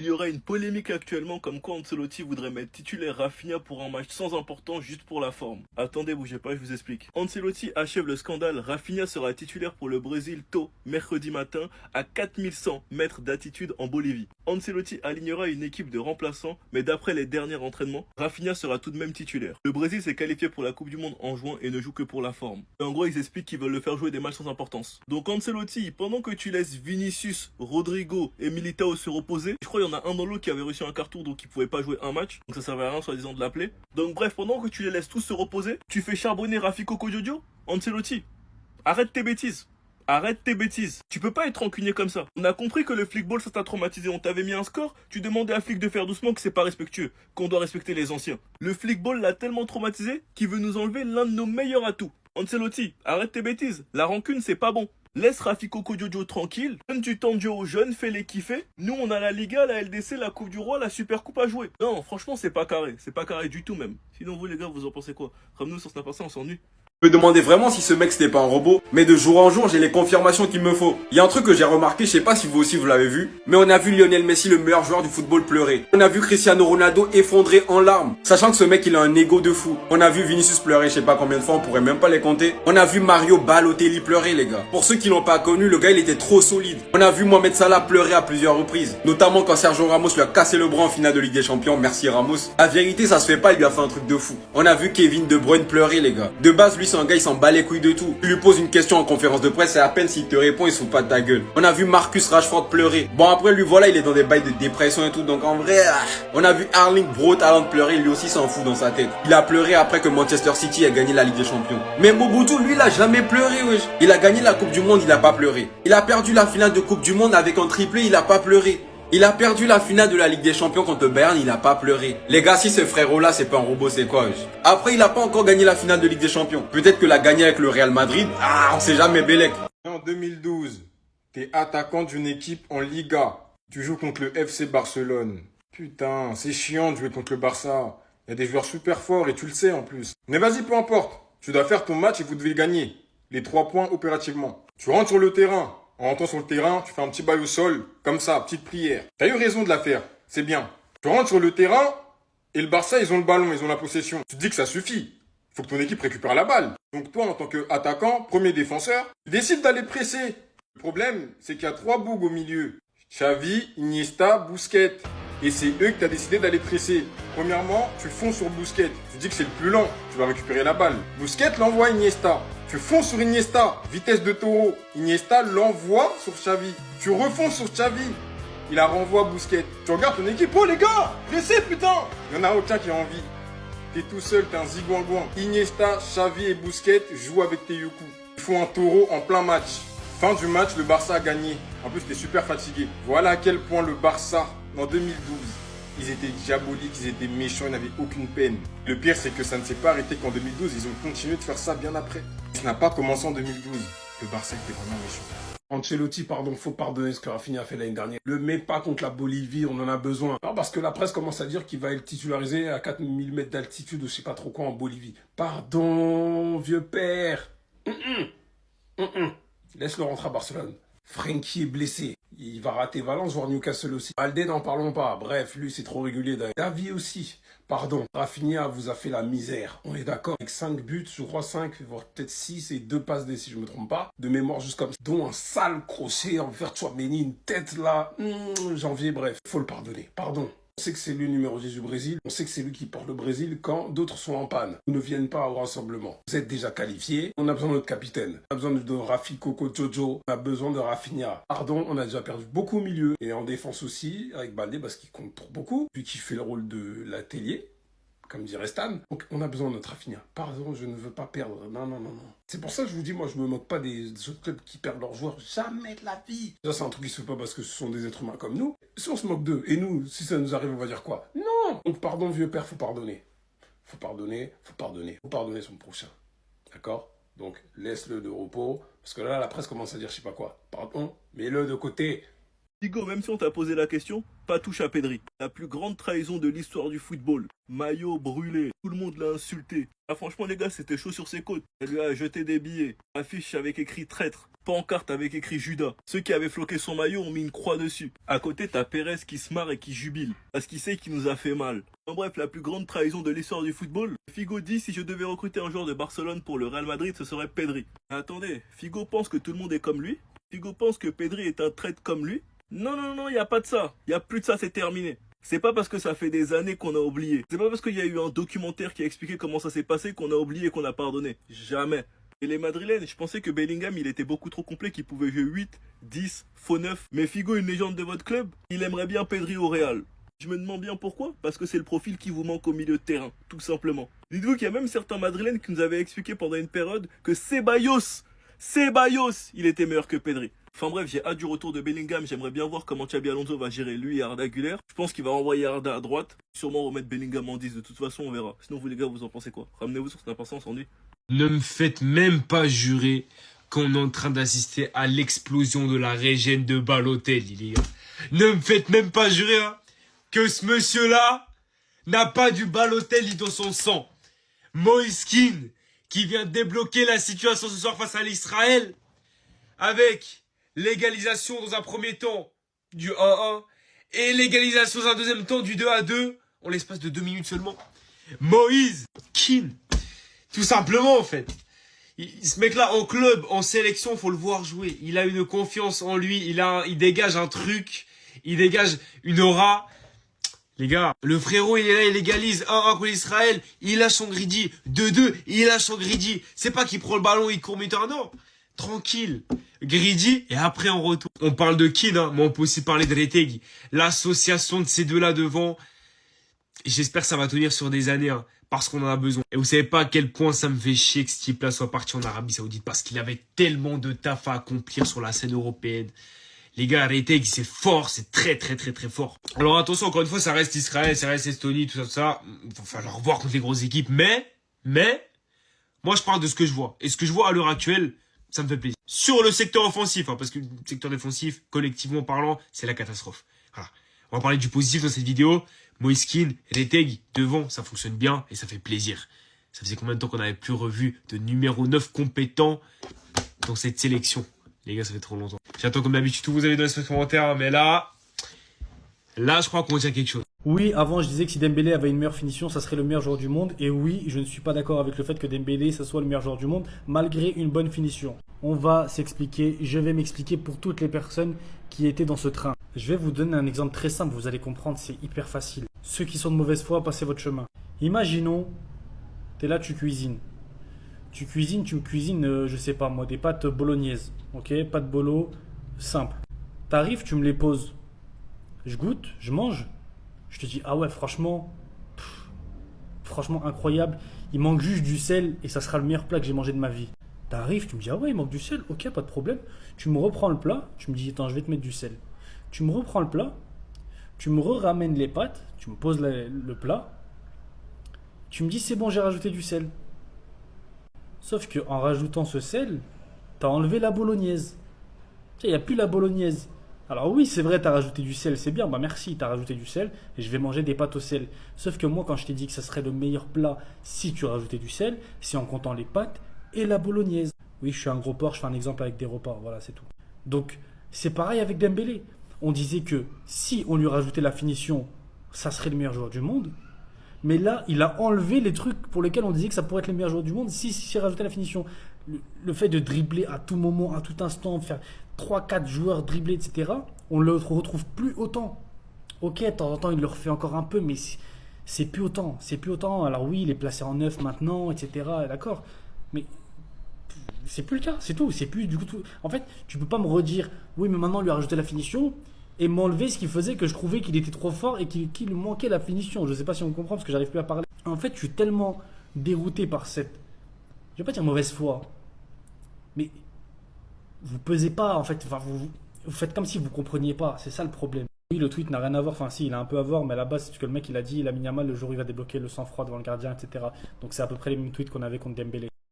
Il y aura une polémique actuellement comme quoi Ancelotti voudrait mettre titulaire Rafinha pour un match sans importance juste pour la forme. Attendez, bougez pas, je vous explique. Ancelotti achève le scandale, Rafinha sera titulaire pour le Brésil tôt, mercredi matin, à 4100 mètres d'altitude en Bolivie. Ancelotti alignera une équipe de remplaçants, mais d'après les derniers entraînements, Rafinha sera tout de même titulaire. Le Brésil s'est qualifié pour la Coupe du Monde en juin et ne joue que pour la forme. Et en gros, ils expliquent qu'ils veulent le faire jouer des matchs sans importance. Donc Ancelotti, pendant que tu laisses Vinicius, Rodrigo et Militao se reposer, je crois qu'il y en a un dans l'autre qui avait reçu un carton donc il pouvait pas jouer un match, donc ça servait à rien soi-disant de l'appeler. Donc bref, pendant que tu les laisses tous se reposer, tu fais charbonner Rafiko Kodjojo. Ancelotti, arrête tes bêtises. Arrête tes bêtises. Tu peux pas être rancunier comme ça. On a compris que le flickball ça t'a traumatisé. On t'avait mis un score. Tu demandais à flic de faire doucement que c'est pas respectueux. Qu'on doit respecter les anciens. Le flickball l'a tellement traumatisé qu'il veut nous enlever l'un de nos meilleurs atouts. Ancelotti, arrête tes bêtises. La rancune c'est pas bon. Laisse Rafiko Kodjojo tranquille. Donne du temps de jeu aux jeunes. Fais-les kiffer. Nous on a la Liga, la LDC, la Coupe du Roi, la Super Coupe à jouer. Non franchement c'est pas carré. C'est pas carré du tout même. Sinon vous les gars vous en pensez quoi? Comme nous sur Snap on s'ennuie. Je me demandais vraiment si ce mec c'était pas un robot, mais de jour en jour j'ai les confirmations qu'il me faut. Il y a un truc que j'ai remarqué, je sais pas si vous aussi vous l'avez vu, mais on a vu Lionel Messi, le meilleur joueur du football, pleurer. On a vu Cristiano Ronaldo effondré en larmes, sachant que ce mec il a un ego de fou. On a vu Vinicius pleurer, je sais pas combien de fois, on pourrait même pas les compter. On a vu Mario Balotelli pleurer les gars. Pour ceux qui l'ont pas connu, le gars il était trop solide. On a vu Mohamed Salah pleurer à plusieurs reprises, notamment quand Sergio Ramos lui a cassé le bras en finale de Ligue des Champions, merci Ramos. La vérité ça se fait pas, il lui a fait un truc de fou. On a vu Kevin De Bruyne pleurer les gars. De base lui c'est un gars il s'en bat les couilles de tout. Tu lui poses une question en conférence de presse et à peine s'il te répond, il se fout pas de ta gueule. On a vu Marcus Rashford pleurer. Bon après lui voilà, il est dans des bails de dépression et tout, donc en vrai, on a vu Erling Braut Haaland pleurer, lui aussi s'en fout dans sa tête. Il a pleuré après que Manchester City a gagné la Ligue des Champions. Mais Mobutu lui il a jamais pleuré wesh. Il a gagné la Coupe du Monde, il a pas pleuré. Il a perdu la finale de Coupe du Monde avec un triplé, il a pas pleuré. Il a perdu la finale de la Ligue des Champions contre le Bayern, il a pas pleuré. Les gars, si ce frérot-là, c'est pas un robot, c'est quoi wesh? Après, il a pas encore gagné la finale de Ligue des Champions. Peut-être que l'a gagné avec le Real Madrid. Ah, on sait jamais, Bélec. En 2012, t'es attaquant d'une équipe en Liga. Tu joues contre le FC Barcelone. Putain, c'est chiant de jouer contre le Barça. Il y a des joueurs super forts et tu le sais en plus. Mais vas-y, peu importe. Tu dois faire ton match et vous devez gagner. Les 3 points opérativement. Tu rentres sur le terrain. En rentrant sur le terrain, tu fais un petit bail au sol, comme ça, petite prière. T'as eu raison de la faire, c'est bien. Tu rentres sur le terrain, et le Barça, ils ont le ballon, ils ont la possession. Tu te dis que ça suffit. Faut que ton équipe récupère la balle. Donc toi, en tant qu'attaquant, premier défenseur, tu décides d'aller presser. Le problème, c'est qu'il y a 3 bougs au milieu. Xavi, Iniesta, Busquets. Et c'est eux que tu as décidé d'aller presser. Premièrement, tu fonces sur Busquets. Tu dis que c'est le plus lent, tu vas récupérer la balle. Busquets l'envoie à Iniesta. Tu fonces sur Iniesta, vitesse de taureau. Iniesta l'envoie sur Xavi. Tu refonces sur Xavi. Il la renvoie à Busquets. Tu regardes ton équipe. Oh les gars, pressez putain. Il n'y en a aucun qui a envie. T'es tout seul, t'es un zigouangouan. Iniesta, Xavi et Busquets jouent avec tes Yoku. Ils font un taureau en plein match. Fin du match, le Barça a gagné. En plus, t'es super fatigué. Voilà à quel point le Barça, en 2012, ils étaient diaboliques, ils étaient méchants, ils n'avaient aucune peine. Le pire, c'est que ça ne s'est pas arrêté qu'en 2012, ils ont continué de faire ça bien après. Ça n'a pas commencé en 2012. Le Barça était vraiment méchant. Ancelotti, pardon, faut pardonner ce que Rafinha a fait l'année dernière. Le mets pas contre la Bolivie, on en a besoin. Non, parce que la presse commence à dire qu'il va être titularisé à 4000 mètres d'altitude ou je sais pas trop quoi en Bolivie. Pardon, vieux père. Laisse-le rentrer à Barcelone. Frenkie est blessé. Il va rater Valence, voire Newcastle aussi. Balde, n'en parlons pas. Bref, lui, c'est trop régulier d'ailleurs. David aussi. Pardon. Rafinha vous a fait la misère. On est d'accord. Avec 5 buts, je crois 5, voire peut-être 6 et 2 passes D si je me trompe pas. De mémoire juste comme ça. Dont un sale crochet envers Tchouaméni, une tête là. Janvier, bref. Faut le pardonner. Pardon. On sait que c'est lui le numéro 10 du Brésil. On sait que c'est lui qui porte le Brésil quand d'autres sont en panne ou ne viennent pas au rassemblement. Vous êtes déjà qualifiés. On a besoin de notre capitaine. On a besoin de Rafiko Kodjojo. On a besoin de Rafinha. Pardon, on a déjà perdu beaucoup au milieu. Et en défense aussi, avec Balde, parce qu'il compte pour beaucoup. Vu qu'il fait le rôle de l'atelier, comme dirait Stan. Donc on a besoin de notre Rafinha. Pardon, je ne veux pas perdre. Non. C'est pour ça que je vous dis, moi je me moque pas des autres clubs qui perdent leurs joueurs. Jamais de la vie. Ça c'est un truc qui se fait pas parce que ce sont des êtres humains comme nous. Si on se moque d'eux, et nous, si ça nous arrive, on va dire quoi? Non. Donc pardon vieux père, faut pardonner. Faut pardonner. Faut pardonner son prochain. D'accord? Donc laisse-le de repos. Parce que là, la presse commence à dire je sais pas quoi. Pardon, mets-le de côté. Hugo, même si on t'a posé la question, pas touche à Pedri. La plus grande trahison de l'histoire du football. Maillot brûlé, tout le monde l'a insulté. Ah franchement les gars, c'était chaud sur ses côtes. Elle lui a jeté des billets, affiche avec écrit traître, pancarte avec écrit Judas. Ceux qui avaient floqué son maillot ont mis une croix dessus. À côté t'as Pérez qui se marre et qui jubile, parce qu'il sait qu'il nous a fait mal. En bref, la plus grande trahison de l'histoire du football. Figo dit si je devais recruter un joueur de Barcelone pour le Real Madrid, ce serait Pedri. Attendez, Figo pense que tout le monde est comme lui? Figo pense que Pedri est un traître comme lui? Non, y a pas de ça. Y a plus de ça, c'est terminé. C'est pas parce que ça fait des années qu'on a oublié. C'est pas parce qu'il y a eu un documentaire qui a expliqué comment ça s'est passé qu'on a oublié et qu'on a pardonné. Jamais. Et les Madrilènes, je pensais que Bellingham, il était beaucoup trop complet, qu'il pouvait jouer 8, 10, faux 9. Mais Figo, une légende de votre club, il aimerait bien Pedri au Real. Je me demande bien pourquoi. Parce que c'est le profil qui vous manque au milieu de terrain, tout simplement. Dites-vous qu'il y a même certains Madrilènes qui nous avaient expliqué pendant une période que Ceballos, il était meilleur que Pedri. Enfin bref, j'ai hâte du retour de Bellingham. J'aimerais bien voir comment Xabi Alonso va gérer lui et Arda Güler. Je pense qu'il va renvoyer Arda à droite. Sûrement remettre Bellingham en 10. De toute façon, on verra. Sinon, vous les gars, vous en pensez quoi? Ramenez-vous sur cette impatience, on dit. Ne me faites même pas jurer qu'on est en train d'assister à l'explosion de la régène de Balotelli, les gars. Ne me faites même pas jurer que ce monsieur-là n'a pas du Balotelli dans son sang. Moïse Kean, qui vient débloquer la situation ce soir face à l'Israël, avec l'égalisation dans un premier temps du 1-1 et l'égalisation dans un deuxième temps du 2-2 en l'espace de 2 minutes seulement. Moïse Kean, tout simplement en fait. Ce mec-là en club, en sélection, faut le voir jouer. Il a une confiance en lui, il dégage un truc, il dégage une aura. Les gars, le frérot, il est là, il égalise 1-1 contre l'Israël, il lâche son greedy, 2-2, il lâche son greedy. C'est pas qu'il prend le ballon, il court mi-temps, non. Tranquille. Greedy, et après on retourne. On parle de Kean, mais on peut aussi parler de Retegui. L'association de ces deux-là devant, j'espère que ça va tenir sur des années, parce qu'on en a besoin. Et vous savez pas à quel point ça me fait chier que ce type-là soit parti en Arabie Saoudite, parce qu'il avait tellement de taf à accomplir sur la scène européenne. Les gars, Retegui, c'est fort, c'est très fort. Alors attention, encore une fois, ça reste Israël, ça reste Estonie, tout ça. Il va falloir voir contre les grosses équipes, mais, moi je parle de ce que je vois. Et ce que je vois à l'heure actuelle, ça me fait plaisir. Sur le secteur offensif, parce que le secteur défensif, collectivement parlant, c'est la catastrophe. Voilà. On va parler du positif dans cette vidéo. Moïse Kean, Retegui, devant, ça fonctionne bien et ça fait plaisir. Ça faisait combien de temps qu'on n'avait plus revu de numéro 9 compétent dans cette sélection? Les gars, ça fait trop longtemps. J'attends comme d'habitude tout vous avez dans les commentaires, mais là, je crois qu'on tient quelque chose. Oui, avant je disais que si Dembélé avait une meilleure finition, ça serait le meilleur joueur du monde. Et oui, je ne suis pas d'accord avec le fait que Dembélé, ça soit le meilleur joueur du monde, malgré une bonne finition. On va s'expliquer, je vais m'expliquer pour toutes les personnes qui étaient dans ce train. Je vais vous donner un exemple très simple, vous allez comprendre, c'est hyper facile. Ceux qui sont de mauvaise foi, passez votre chemin. Imaginons, tu es là, tu cuisines. Tu me cuisines, je sais pas moi, des pâtes bolognaises. Ok, pâtes bolo, simple. T'arrives, tu me les poses. Je goûte, je mange. Je te dis, ah ouais, franchement incroyable. Il manque juste du sel et ça sera le meilleur plat que j'ai mangé de ma vie. T'arrives, tu me dis, ah ouais, il manque du sel. Ok, pas de problème. Tu me reprends le plat. Tu me dis, attends, je vais te mettre du sel. Tu me reprends le plat. Tu me ramènes les pâtes. Tu me poses le plat. Tu me dis, c'est bon, j'ai rajouté du sel. Sauf qu'en rajoutant ce sel, t'as enlevé la bolognaise. Il n'y a plus la bolognaise. Alors oui, c'est vrai, t'as rajouté du sel, c'est bien. Bah merci, t'as rajouté du sel et je vais manger des pâtes au sel. Sauf que moi, quand je t'ai dit que ça serait le meilleur plat si tu rajoutais du sel, c'est en comptant les pâtes et la bolognaise. Oui, je suis un gros porc, je fais un exemple avec des repas, voilà, c'est tout. Donc, c'est pareil avec Dembélé. On disait que si on lui rajoutait la finition, ça serait le meilleur joueur du monde. Mais là, il a enlevé les trucs pour lesquels on disait que ça pourrait être le meilleur joueur du monde si rajoutait la finition. Le fait de dribbler à tout moment, à tout instant, faire 3-4 joueurs dribbler, etc., on ne le retrouve plus autant. Ok, de temps en temps, il le refait encore un peu, mais c'est plus autant. C'est plus autant. Alors oui, il est placé en 9 maintenant, etc., d'accord. Mais c'est plus le cas, c'est tout. C'est plus du coup tout. En fait, tu peux pas me redire, oui, mais maintenant, on lui a rajouté la finition et m'enlever ce qui faisait que je trouvais qu'il était trop fort et qu'il lui manquait la finition. Je sais pas si on comprend parce que j'arrive plus à parler. En fait, je suis tellement dérouté par cette, je vais pas dire mauvaise foi, mais vous pesez pas, en fait, enfin, vous faites comme si vous compreniez pas, c'est ça le problème. Oui, le tweet n'a rien à voir, enfin si, il a un peu à voir, mais à la base, c'est ce que le mec il a dit, il a mis à mal le jour où il va débloquer le sang-froid devant le gardien, etc. Donc c'est à peu près les mêmes tweets qu'on avait contre Dembélé.